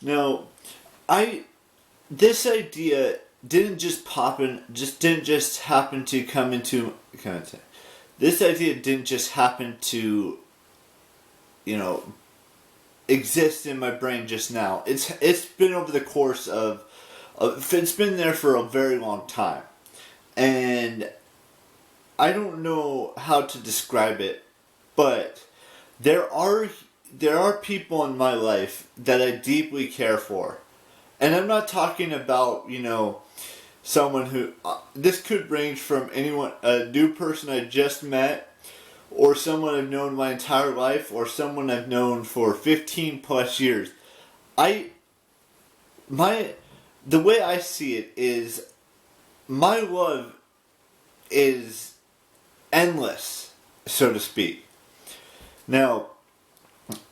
Now, I this idea didn't just pop in, just didn't just happen to come into. Can I say? This idea didn't just happen to, you know, exist in my brain just now. It's been over the course of it's been there for a very long time, and I don't know how to describe it, but there are there are people in my life that I deeply care for, and I'm not talking about someone who this could range from anyone, a new person I just met, or someone I've known my entire life, or someone I've known for 15 plus years. I my the way I see it is my love is endless, so to speak. Now,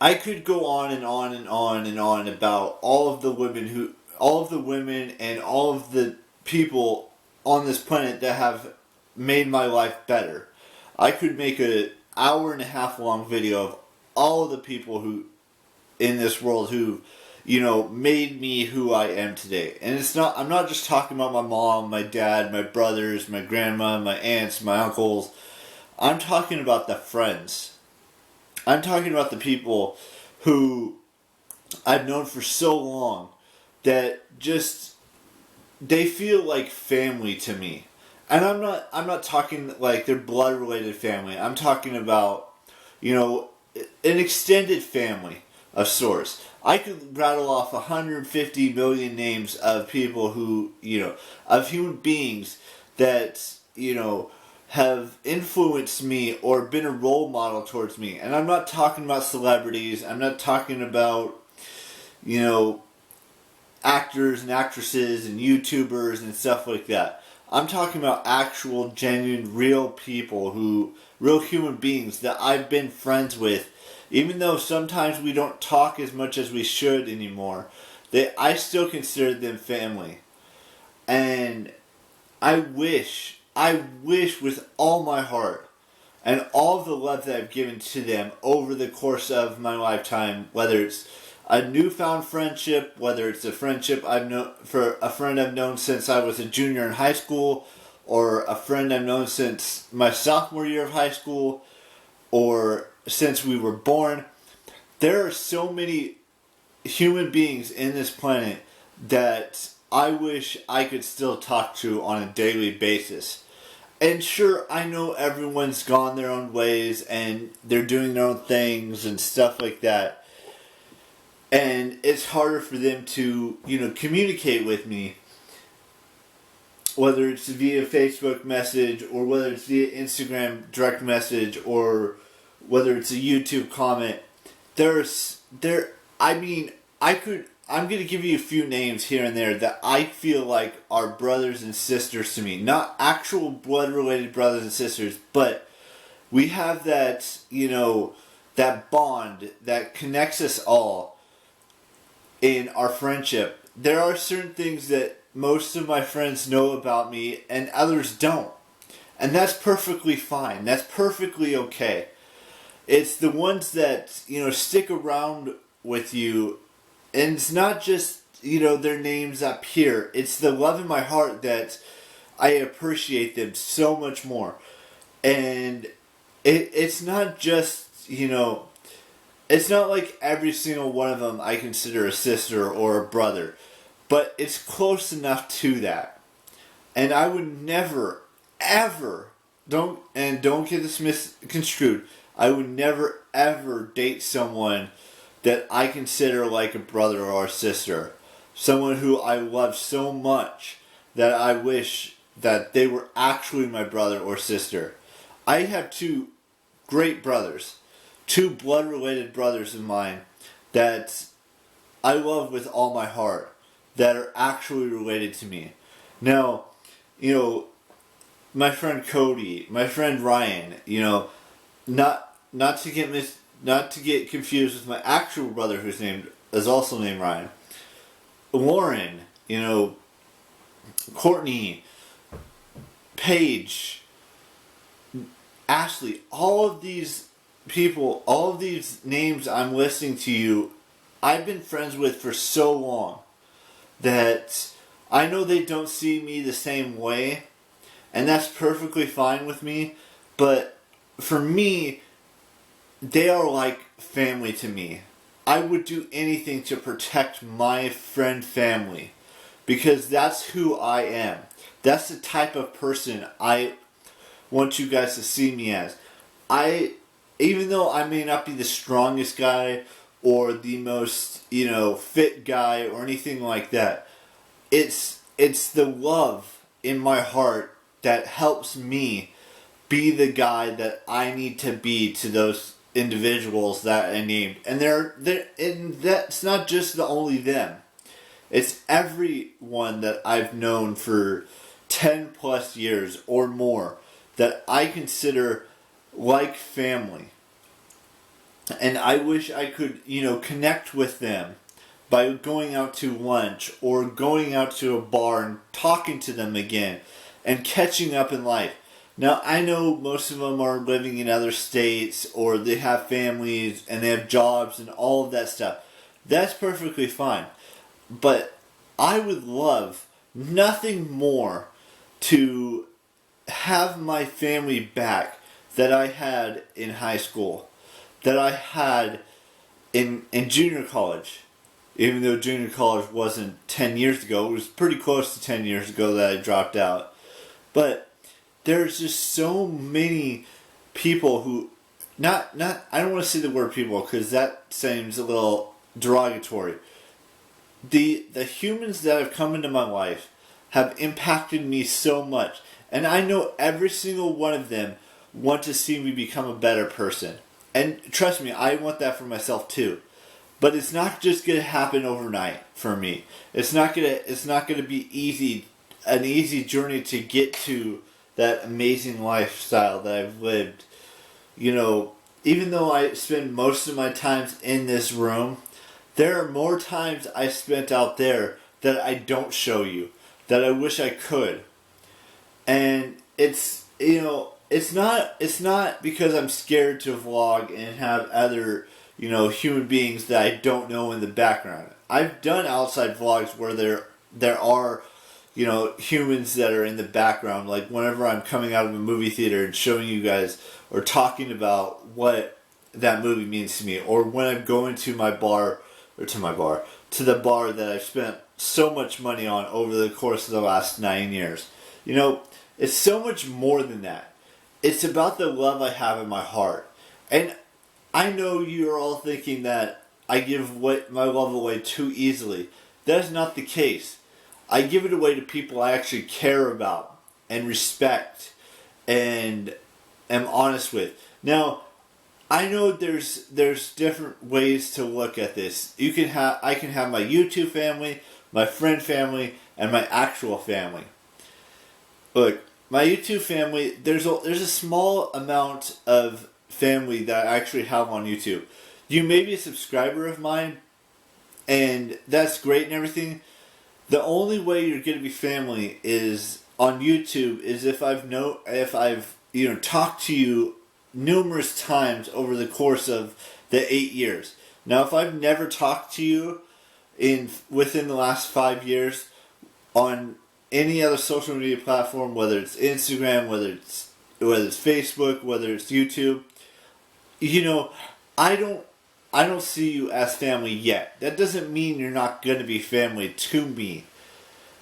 I could go on and on and on and on about all of the women and all of the people on this planet that have made my life better. I could make an hour and a half long video of all of the people who in this world who made me who I am today. And I'm not just talking about my mom, my dad, my brothers, my grandma, my aunts, my uncles. I'm talking about the friends. I'm talking about the people who I've known for so long that just they feel like family to me. And I'm not talking like they're blood related family. I'm talking about, an extended family of sorts. I could rattle off 150 million names of people who, of human beings that, have influenced me or been a role model towards me. And I'm not talking about celebrities. I'm not talking about, actors and actresses and YouTubers and stuff like that. I'm talking about actual, genuine, real people real human beings that I've been friends with, even though sometimes we don't talk as much as we should anymore. I still consider them family. And I wish with all my heart and all of the love that I've given to them over the course of my lifetime, whether it's a newfound friendship, whether it's a friendship I've known for a friend I've known since I was a junior in high school, or a friend I've known since my sophomore year of high school, or since we were born. There are so many human beings in this planet that I wish I could still talk to on a daily basis. And sure, I know everyone's gone their own ways and they're doing their own things and stuff like that. And it's harder for them to, communicate with me, whether it's via Facebook message or whether it's via Instagram direct message or whether it's a YouTube comment. I'm going to give you a few names here and there that I feel like are brothers and sisters to me. Not actual blood-related brothers and sisters, but we have that, that bond that connects us all in our friendship. There are certain things that most of my friends know about me and others don't. And that's perfectly fine. That's perfectly okay. It's the ones that, stick around with you. And it's not just, their names up here. It's the love in my heart that I appreciate them so much more. And it's not just, it's not like every single one of them I consider a sister or a brother. But it's close enough to that. And I would never, ever, don't get this misconstrued, I would never, ever date someone that I consider like a brother or a sister. Someone who I love so much that I wish that they were actually my brother or sister. I have two great brothers, two blood-related brothers of mine that I love with all my heart, that are actually related to me. Now, my friend Cody, my friend Ryan, not to get confused with my actual brother who's also named Ryan. Lauren, Courtney, Paige, Ashley, all of these people, all of these names I'm listing to you I've been friends with for so long that I know they don't see me the same way, and that's perfectly fine with me, but for me, they are like family to me. I would do anything to protect my friend family because that's who I am. That's the type of person I want you guys to see me as. Even though I may not be the strongest guy or the most, fit guy or anything like that, it's the love in my heart that helps me be the guy that I need to be to those individuals that I named. And and that's not just only them. It's everyone that I've known for 10 plus years or more that I consider like family. And I wish I could, connect with them by going out to lunch or going out to a bar and talking to them again and catching up in life. Now, I know most of them are living in other states or they have families and they have jobs and all of that stuff. That's perfectly fine. But I would love nothing more to have my family back that I had in high school, that I had in junior college. Even though junior college wasn't 10 years ago, it was pretty close to 10 years ago that I dropped out. But there's just so many people who, I don't want to say the word people because that seems a little derogatory. The humans that have come into my life have impacted me so much. And I know every single one of them want to see me become a better person. And trust me, I want that for myself too. But it's not just gonna happen overnight for me. It's not gonna be an easy journey to get to that amazing lifestyle that I've lived. Even though I spend most of my times in this room, there are more times I spent out there that I don't show you, that I wish I could. And it's not because I'm scared to vlog and have other, human beings that I don't know in the background. I've done outside vlogs where there are, humans that are in the background. Like whenever I'm coming out of a movie theater and showing you guys or talking about what that movie means to me, or when I'm going to the bar that I've spent so much money on over the course of the last 9 years. It's so much more than that. It's about the love I have in my heart. And I know you're all thinking that I give my love away too easily. That is not the case. I give it away to people I actually care about and respect and am honest with. Now, I know there's different ways to look at this. I can have my YouTube family, my friend family, and my actual family. Look, my YouTube family, there's a small amount of family that I actually have on YouTube. You may be a subscriber of mine, and that's great and everything. The only way you're going to be family is on YouTube is if I've talked to you numerous times over the course of the 8 years. Now, if I've never talked to you within the last 5 years on any other social media platform, whether it's Instagram, whether it's Facebook, whether it's YouTube, I don't see you as family yet. That doesn't mean you're not going to be family to me.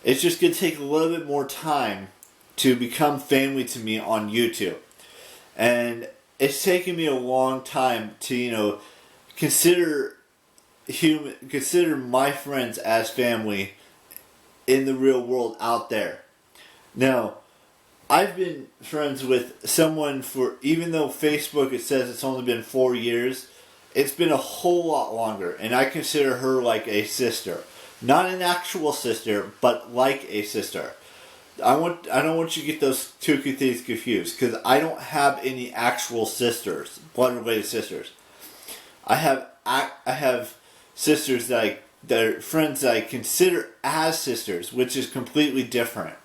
It's just going to take a little bit more time to become family to me on YouTube. And it's taken me a long time to, consider my friends as family in the real world out there. Now, I've been friends with someone even though Facebook it says it's only been 4 years, it's been a whole lot longer, and I consider her like a sister. Not an actual sister, but like a sister. I don't want you to get those two things confused, because I don't have any actual sisters, blood-related sisters. I have sisters that are friends that I consider as sisters, which is completely different.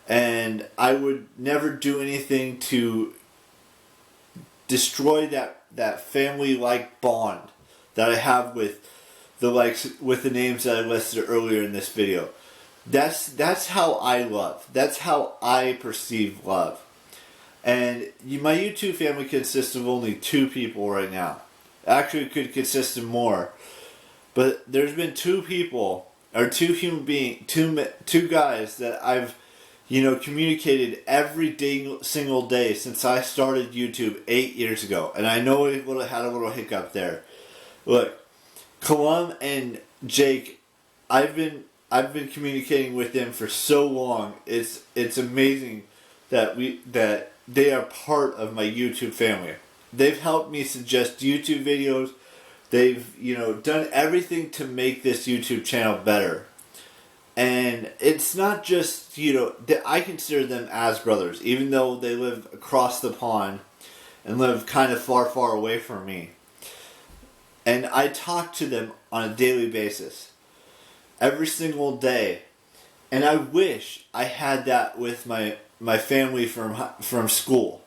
And I would never do anything to destroy that family-like bond that I have with the likes with the names that I listed earlier in this video. That's how I love. That's how I perceive love. And my YouTube family consists of only 2 people right now. Actually, it could consist of more. But there's been 2 people, or 2 human beings, two guys that I've, communicated every single day since I started YouTube 8 years ago. And I know it had a little hiccup there. Look, Colum and Jake, I've been communicating with them for so long. It's amazing that they are part of my YouTube family. They've helped me suggest YouTube videos. They've, done everything to make this YouTube channel better. And it's not just, I consider them as brothers, even though they live across the pond and live kind of far, far away from me. And I talk to them on a daily basis, every single day. And I wish I had that with my family from school.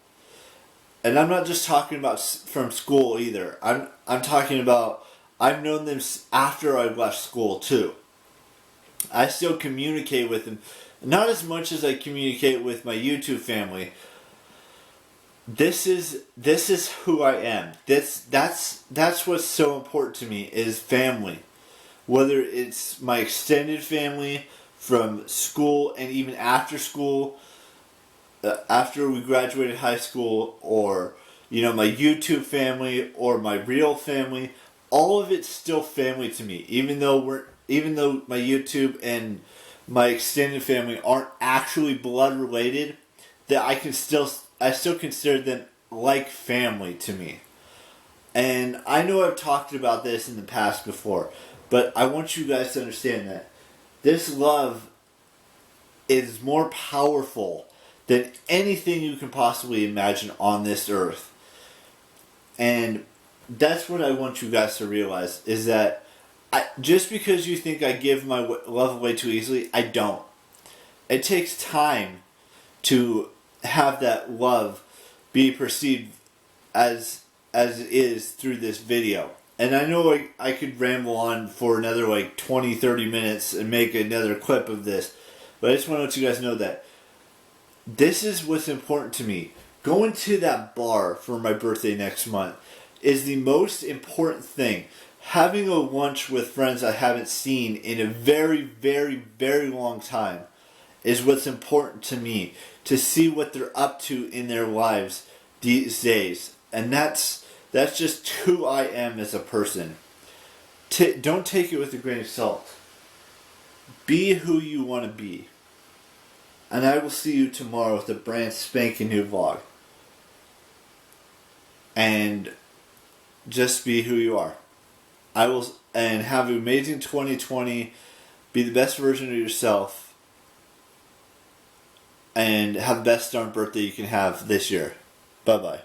And I'm not just talking about from school either. I'm talking about I've known them after I left school too. I still communicate with them, not as much as I communicate with my YouTube family. This is who I am. That's what's so important to me is family. Whether it's my extended family from school and even after school, after we graduated high school, or my YouTube family or my real family, all of it's still family to me. Even though my YouTube and my extended family aren't actually blood related, that I still consider them like family to me. And I know I've talked about this in the past before, but I want you guys to understand that this love is more powerful than anything you can possibly imagine on this earth. And that's what I want you guys to realize, is that just because you think I give my love away too easily, I don't. It takes time to have that love be perceived as it is through this video. And I know I could ramble on for another 20-30 minutes and make another clip of this, but I just want to let you guys know that this is what's important to me. Going to that bar for my birthday next month is the most important thing. Having a lunch with friends I haven't seen in a very, very, very long time is what's important to me. To see what they're up to in their lives these days. And that's just who I am as a person. Don't take it with a grain of salt. Be who you want to be. And I will see you tomorrow with a brand spanking new vlog. And just be who you are. And have an amazing 2020. Be the best version of yourself. And have the best darn birthday you can have this year. Bye-bye.